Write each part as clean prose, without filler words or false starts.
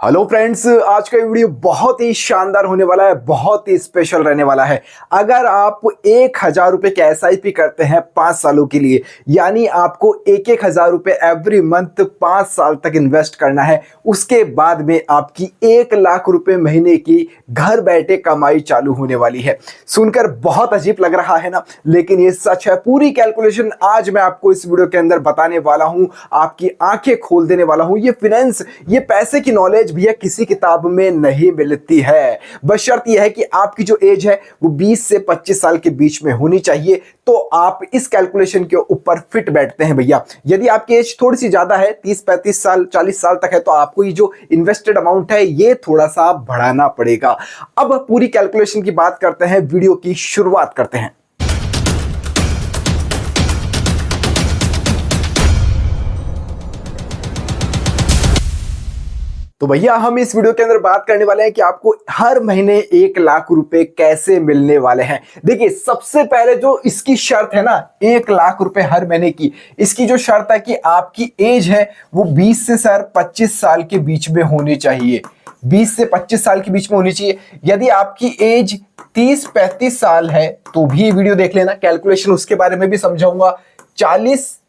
Hello friends, आज का video बहुत ही शानदार होने वाला है, बहुत ही स्पेशल रहने वाला है। अगर आप 1,000 रुपए के SIP करते हैं 5 सालों के लिए, यानी आपको 1,000 रुपए एवरी मंथ 5 साल तक इन्वेस्ट करना है। उसके बाद में आपकी 1,00,000 रुपए महीने की घर बैठे कमाई चालू होने वाली है। सुनकर बहुत अजीब लग रहा है ना, लेकिन ये सच है। पूरी कैलकुलेशन आज मैं आपको इस वीडियो के अंदर बताने वाला हूं, आपकी आंखें खोल देने वाला हूं। ये फाइनेंस, ये पैसे की नॉलेज भैया किसी किताब में नहीं मिलती है। बशर्त यह है कि आपकी जो एज है वो 20 से 25 साल के बीच में होनी चाहिए, तो आप इस कैलकुलेशन के ऊपर फिट बैठते हैं भैया। यदि आपकी एज थोड़ी सी ज्यादा है, 30-35 साल 40 साल तक है, तो आपको ये जो इन्वेस्टेड अमाउंट है ये थोड़ा सा बढ़ाना पड़ेगा। अब पूरी कैलकुलेशन की बात करते हैं, वीडियो की शुरुआत करते हैं। तो भैया हम इस वीडियो के अंदर बात करने वाले हैं कि आपको हर महीने 1,00,000 रुपए कैसे मिलने वाले हैं। देखिए, सबसे पहले जो इसकी शर्त है ना, 1,00,000 रुपए हर महीने की, इसकी जो शर्त है कि आपकी एज है वो 20 से सर 25 साल के बीच में होनी चाहिए। 20 से 25 साल के बीच में होनी चाहिए। यदि आपकी एज 30-35 साल है तो भी वीडियो देख लेना, कैलकुलेशन उसके बारे में भी समझाऊंगा। 40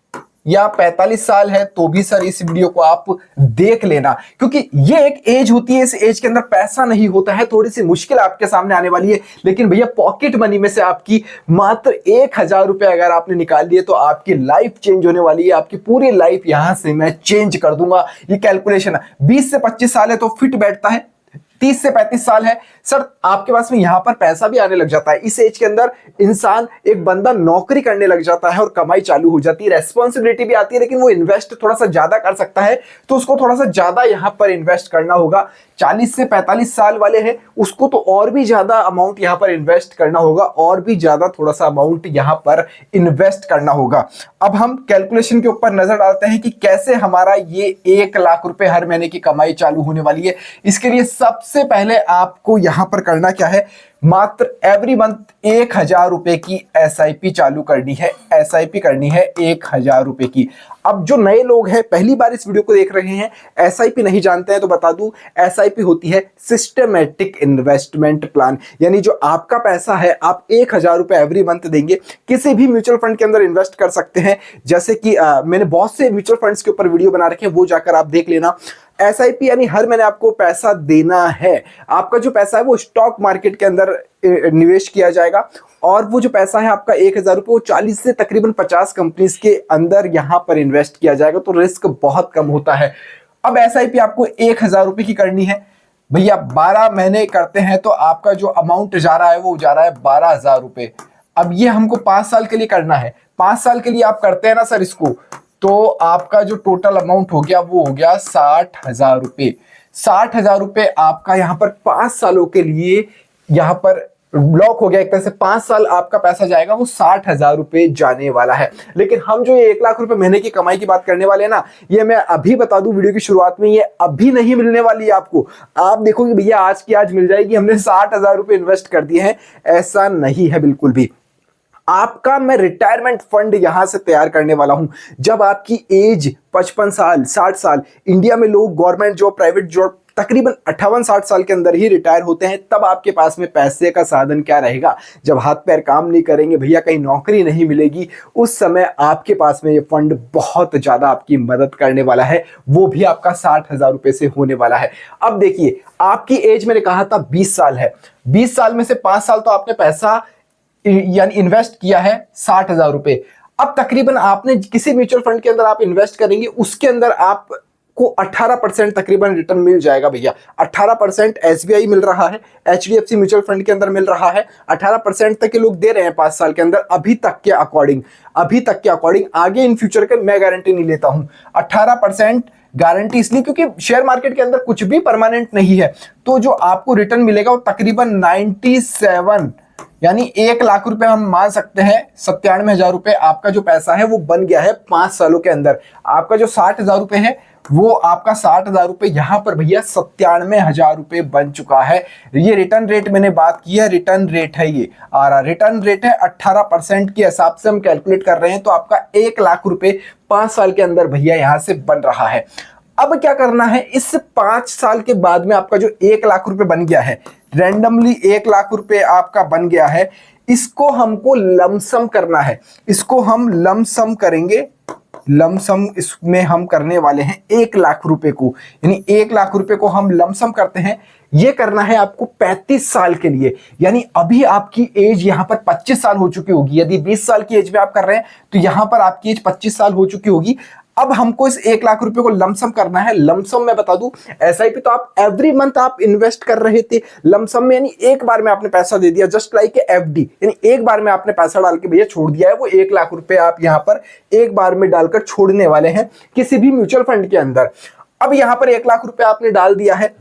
या 45 साल है तो भी सर इस वीडियो को आप देख लेना, क्योंकि ये एक एज होती है, इस एज के अंदर पैसा नहीं होता है। थोड़ी सी मुश्किल आपके सामने आने वाली है, लेकिन भैया पॉकेट मनी में से आपकी मात्र 1,000 रुपए अगर आपने निकाल लिए तो आपकी लाइफ चेंज होने वाली है। आपकी पूरी लाइफ यहां से मैं चेंज कर दूंगा। ये कैलकुलेशन 20 से 25 साल है तो फिट बैठता है। 30 से 35 साल है सर, आपके पास में यहां पर पैसा भी आने लग जाता है। इस एज के अंदर इंसान, एक बंदा नौकरी करने लग जाता है और कमाई चालू हो जाती है, रेस्पॉन्सिबिलिटी भी आती है, लेकिन वो इन्वेस्ट थोड़ा सा ज्यादा कर सकता है, तो उसको थोड़ा सा ज्यादा यहां पर इन्वेस्ट करना होगा। 40 से 45 साल वाले हैं, उसको तो और भी ज्यादा अमाउंट यहां पर इन्वेस्ट करना होगा, और भी ज्यादा थोड़ा सा अमाउंट यहां पर इन्वेस्ट करना होगा। अब हम कैलकुलेशन के ऊपर नजर डालते हैं कि कैसे हमारा ये 1,00,000 रुपए हर महीने की कमाई चालू होने वाली है। इसके लिए सबसे पहले आपको यहां पर करना क्या है, मात्र एवरी मंथ 1,000 रुपए की SIP चालू करनी है। SIP करनी है 1,000 रुपए की। अब जो नए लोग हैं, पहली बार इस वीडियो को देख रहे हैं, SIP नहीं जानते हैं, तो बता दूं, SIP होती है सिस्टमैटिक इन्वेस्टमेंट प्लान। यानी जो आपका पैसा है, आप 1,000 रुपए एवरी मंथ देंगे, किसी भी म्यूचुअल फंड के अंदर इन्वेस्ट कर सकते हैं। जैसे कि मैंने बहुत से म्यूचुअल फंड्स के ऊपर वीडियो बना रखे हैं, वो जाकर आप देख लेना। SIP यानी हर महीने आपको पैसा देना है। आपका जो पैसा है वो स्टॉक मार्केट के अंदर निवेश किया जाएगा, और वो जो पैसा है आपका 1,000 रुपए, वो 40 से तकरीबन 50 कंपनीज के अंदर यहां पर इन्वेस्ट किया जाएगा, तो रिस्क बहुत कम होता है। अब SIP आपको 1,000 रुपए की करनी है भैया। 12 महीने करते हैं तो आपका जो अमाउंट जा रहा है वो जा रहा है 12,000 रुपए। अब ये हमको 5 साल के लिए करना है। 5 साल के लिए आप करते हैं ना सर इसको, तो आपका जो टोटल अमाउंट हो गया वो हो गया 60,000 रुपए। 60,000 रुपए आपका यहाँ पर 5 सालों के लिए यहाँ पर ब्लॉक हो गया। एक तरह से 5 साल आपका पैसा जाएगा, वो 60,000 रुपए जाने वाला है। लेकिन हम जो ये 1,00,000 रुपए महीने की कमाई की बात करने वाले हैं ना, ये मैं अभी बता दूं वीडियो की शुरुआत में, ये अभी नहीं मिलने वाली है आपको। आप देखोगे भैया आज की आज मिल जाएगी, हमने 60,000 रुपए इन्वेस्ट कर दिए हैं, ऐसा नहीं है बिल्कुल भी। आपका मैं रिटायरमेंट फंड यहां से तैयार करने वाला हूं। जब आपकी एज 55 साल 60 साल, इंडिया में लोग गवर्नमेंट जॉब, प्राइवेट जॉब तकरीबन 58-60 साल के अंदर ही रिटायर होते हैं, तब आपके पास में पैसे का साधन क्या रहेगा? जब हाथ पैर काम नहीं करेंगे भैया, कहीं नौकरी नहीं मिलेगी, उस समय आपके पास में ये फंड बहुत ज्यादा आपकी मदद करने वाला है। वो भी आपका 60,000 रुपए से होने वाला है। अब देखिए, आपकी एज मैंने कहा था 20 साल है। 20 साल में से 5 साल तो आपने पैसा यानी इन्वेस्ट किया है 60,000 रुपए। अब तकरीबन आपने किसी म्यूचुअल फंड के अंदर आप इन्वेस्ट करेंगे, उसके अंदर आपको 18% तकरीबन रिटर्न मिल जाएगा भैया। 18% SBI मिल रहा है, HDFC म्यूचुअल फंड के अंदर मिल रहा है। 18% तक के लोग दे रहे हैं 5 साल के अंदर, अभी तक के अकॉर्डिंग। आगे इन फ्यूचर के मैं गारंटी नहीं लेता हूं। 18% गारंटी इसलिए क्योंकि शेयर मार्केट के अंदर कुछ भी परमानेंट नहीं है, तो जो आपको रिटर्न मिलेगा वो तकरीबन 97, यानी 1,00,000 रुपए हम मान सकते हैं। 97,000 रुपए आपका जो पैसा है वो बन गया है 5 सालों के अंदर। आपका जो 60,000 रुपए है वो आपका 60,000 रुपए यहां पर भैया 97,000 रुपए बन चुका है। ये रिटर्न रेट मैंने बात की है, रिटर्न रेट है ये, और रिटर्न रेट है 18% के हिसाब से हम कैलकुलेट कर रहे हैं, तो आपका 1,00,000 रुपए 5 साल के अंदर भैया यहां से बन रहा है। अब क्या करना है, इस 5 साल के बाद में आपका जो 1 लाख रुपए बन गया है, रैंडमली 1 लाख रुपए आपका बन गया है, इसको हमको लमसम करना है। इसको हम लमसम करेंगे, लमसम इसमें हम करने वाले हैं 1 लाख रुपए को, यानी 1 लाख रुपए को हम लमसम करते हैं। ये करना है आपको 35 साल के लिए, यानी अभी आपकी एज यहां पर 25 साल हो चुकी होगी। यदि 20 साल की एज में आप कर रहे हैं तो यहां पर आपकी एज 25 साल हो चुकी होगी। अब हमको इस 1 लाख रुपए को लमसम करना है। लमसम मैं बता दूं, एसआईपी तो आप एवरी मंथ आप इन्वेस्ट कर रहे थे, लमसम में यानी एक बार में आपने पैसा दे दिया, जस्ट लाइक एफडी, यानी एक बार में आपने पैसा डाल के भैया छोड़ दिया है। वो 1 लाख रुपए आप यहां पर एक बार में डालकर छोड़ने वाले हैं किसी भी म्यूचुअल फंड के अंदर। अब यहां पर 1 लाख रुपए आपने डाल दिया है,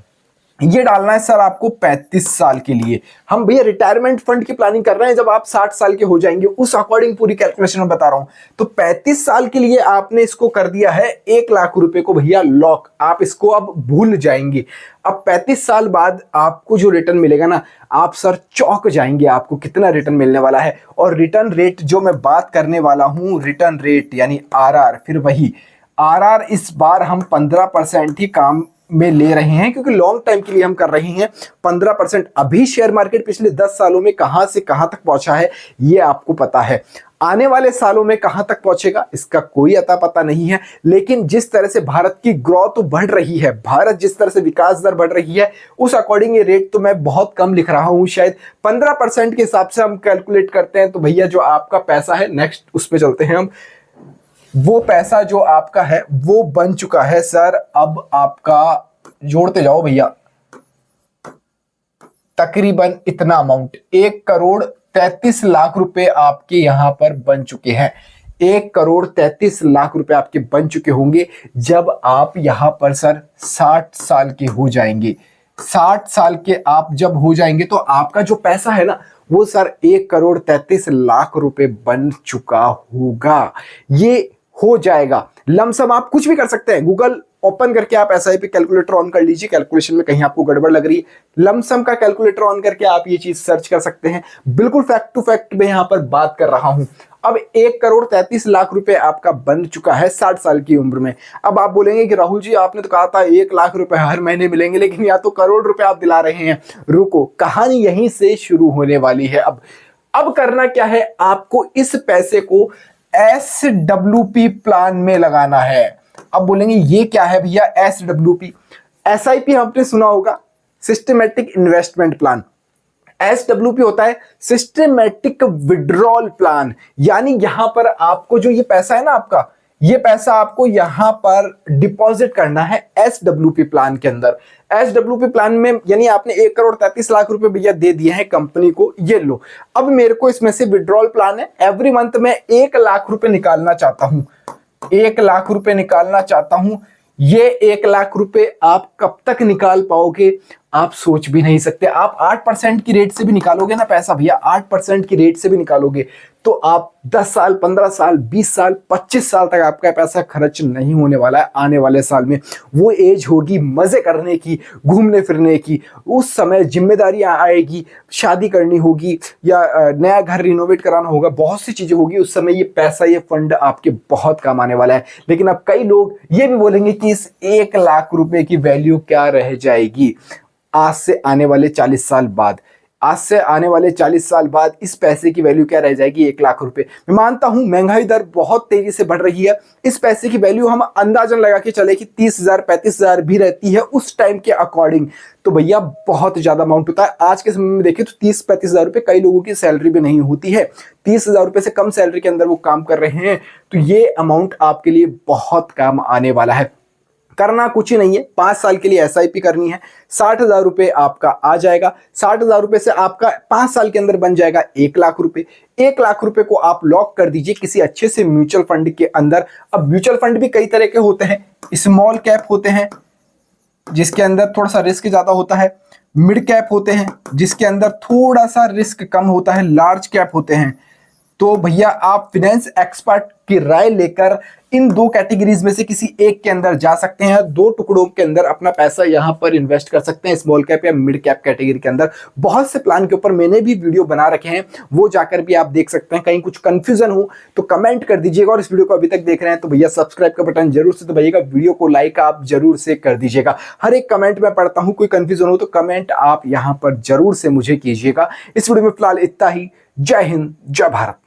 ये डालना है सर आपको 35 साल के लिए। हम भैया रिटायरमेंट फंड की प्लानिंग कर रहे हैं, जब आप 60 साल के हो जाएंगे उस अकॉर्डिंग पूरी कैलकुलेशन में बता रहा हूं। तो 35 साल के लिए आपने इसको कर दिया है 1 लाख रुपए को भैया लॉक, आप इसको अब भूल जाएंगे। अब 35 साल बाद आपको जो रिटर्न मिलेगा ना, आप सर चौंक जाएंगे आपको कितना रिटर्न मिलने वाला है। और रिटर्न रेट जो मैं बात करने वाला हूं, रिटर्न रेट यानी आरआर, फिर वही आरआर इस बार हम 15% ही काम में ले रहे हैं, क्योंकि लॉन्ग टाइम के लिए हम कर रहे हैं 15%। अभी शेयर मार्केट पिछले 10 सालों में कहां से कहां तक पहुंचा है ये आपको पता है, आने वाले सालों में कहां तक पहुंचेगा इसका कोई अता पता नहीं है। लेकिन जिस तरह से भारत की ग्रोथ बढ़ रही है, भारत जिस तरह से विकास दर बढ़ रही है, उस अकॉर्डिंग ये रेट तो मैं बहुत कम लिख रहा हूं, शायद 15% के हिसाब से हम कैलकुलेट करते हैं। तो भैया जो आपका पैसा है, नेक्स्ट उस पर चलते हैं हम, वो पैसा जो आपका है वो बन चुका है सर। अब आपका जोड़ते जाओ भैया, तकरीबन इतना अमाउंट 1,33,00,000 रुपए आपके यहां पर बन चुके हैं। 1,33,00,000 रुपए आपके बन चुके होंगे जब आप यहां पर सर 60 साल के हो जाएंगे। 60 साल के आप जब हो जाएंगे तो आपका जो पैसा है ना वो सर 1,33,00,000 रुपए बन चुका होगा। ये हो जाएगा लमसम। आप कुछ भी कर सकते हैं, गूगल ओपन करके आप एसआईपी कैलकुलेटर ऑन कर लीजिए, कैलकुलेशन में कहीं आपको गड़बड़ लग रही है, लमसम का कैलकुलेटर ऑन करके आप ये चीज सर्च कर सकते हैं। बिल्कुल फैक्ट टू फैक्ट मैं यहां पर बात कर रहा हूं। अब 1,33,00,000 रुपए आपका बन चुका है 60 साल की उम्र में। अब आप बोलेंगे कि राहुल जी आपने तो कहा था 1 लाख रुपए हर महीने मिलेंगे, लेकिन या तो करोड़ रुपए आप दिला रहे हैं। रुको, कहानी यहीं से शुरू होने वाली है। अब करना क्या है, आपको इस पैसे को SWP प्लान में लगाना है। अब बोलेंगे ये क्या है भैया SWP? SIP आपने सुना होगा, सिस्टमैटिक इन्वेस्टमेंट प्लान। SWP होता है सिस्टमैटिक विड्रॉल प्लान, यानी यहां पर आपको जो ये पैसा है ना आपका, ये पैसा आपको यहां पर डिपॉजिट करना है SWP प्लान के अंदर। SWP प्लान में यानी आपने 1,33,00,000 रुपए भैया दे दिए हैं कंपनी को, ये लो। अब मेरे को इसमें से विड्रॉल प्लान है, एवरी मंथ मैं 1 लाख रुपए निकालना चाहता हूं, 1 लाख रुपए निकालना चाहता हूं। ये 1 लाख रुपए आप कब तक निकाल पाओगे आप सोच भी नहीं सकते। आप 8% की रेट से भी निकालोगे ना पैसा भैया, 8% की रेट से भी निकालोगे तो आप 10 साल, 15 साल, 20 साल, 25 साल तक आपका पैसा खर्च नहीं होने वाला है। आने वाले साल में वो एज होगी मजे करने की, घूमने फिरने की। उस समय जिम्मेदारियां आएगी, शादी करनी होगी या नया घर रिनोवेट कराना होगा, बहुत सी चीजें होगी। उस समय ये पैसा, ये फंड आपके बहुत काम आने वाला है। लेकिन अब कई लोग ये भी बोलेंगे कि इस 1 लाख रुपए की वैल्यू क्या रह जाएगी आज से आने वाले 40 साल बाद। आज से आने वाले 40 साल बाद इस पैसे की वैल्यू क्या रह जाएगी 1 लाख रुपए। मैं मानता हूं महंगाई दर बहुत तेजी से बढ़ रही है, इस पैसे की वैल्यू हम अंदाजन लगा के चले कि 30,000 35,000 भी रहती है उस टाइम के अकॉर्डिंग। तो भैया बहुत ज्यादा अमाउंट होता है। आज के समय में देखें तो 30-35,000 रुपए कई लोगों की सैलरी भी नहीं होती है, 30,000 रुपए से कम सैलरी के अंदर वो काम कर रहे हैं। तो ये अमाउंट आपके लिए बहुत काम आने वाला है। करना कुछ ही नहीं है, 5 साल के लिए SIP करनी है, 60,000 रुपए आपका आ जाएगा। 60,000 रुपए से आपका 5 साल के अंदर बन जाएगा 1 लाख रुपए। 1 लाख रुपए को आप लॉक कर दीजिए किसी अच्छे से म्यूचुअल फंड के अंदर। अब म्यूचुअल फंड भी कई तरह के होते हैं, स्मॉल कैप होते हैं जिसके अंदर थोड़ा सा रिस्क ज्यादा होता है, मिड कैप होते हैं जिसके अंदर थोड़ा सा रिस्क कम होता है, लार्ज कैप होते हैं। तो भैया आप फाइनेंस एक्सपर्ट की राय लेकर इन दो कैटेगरीज में से किसी एक के अंदर जा सकते हैं, दो टुकड़ों के अंदर अपना पैसा यहां पर इन्वेस्ट कर सकते हैं, स्मॉल कैप या मिड कैप कैटेगरी के अंदर। बहुत से प्लान के ऊपर मैंने भी वीडियो बना रखे हैं, वो जाकर भी आप देख सकते हैं। कहीं कुछ कंफ्यूजन हो तो कमेंट कर दीजिएगा, और इस वीडियो को अभी तक देख रहे हैं तो भैया सब्सक्राइब का बटन जरूर से दबाइएगा, वीडियो को लाइक आप जरूर से कर दीजिएगा। हर एक कमेंट मैं पढ़ता हूं, कोई कंफ्यूजन हो तो कमेंट आप यहां पर जरूर से मुझे कीजिएगा। इस वीडियो में फिलहाल इतना ही। जय हिंद, जय भारत।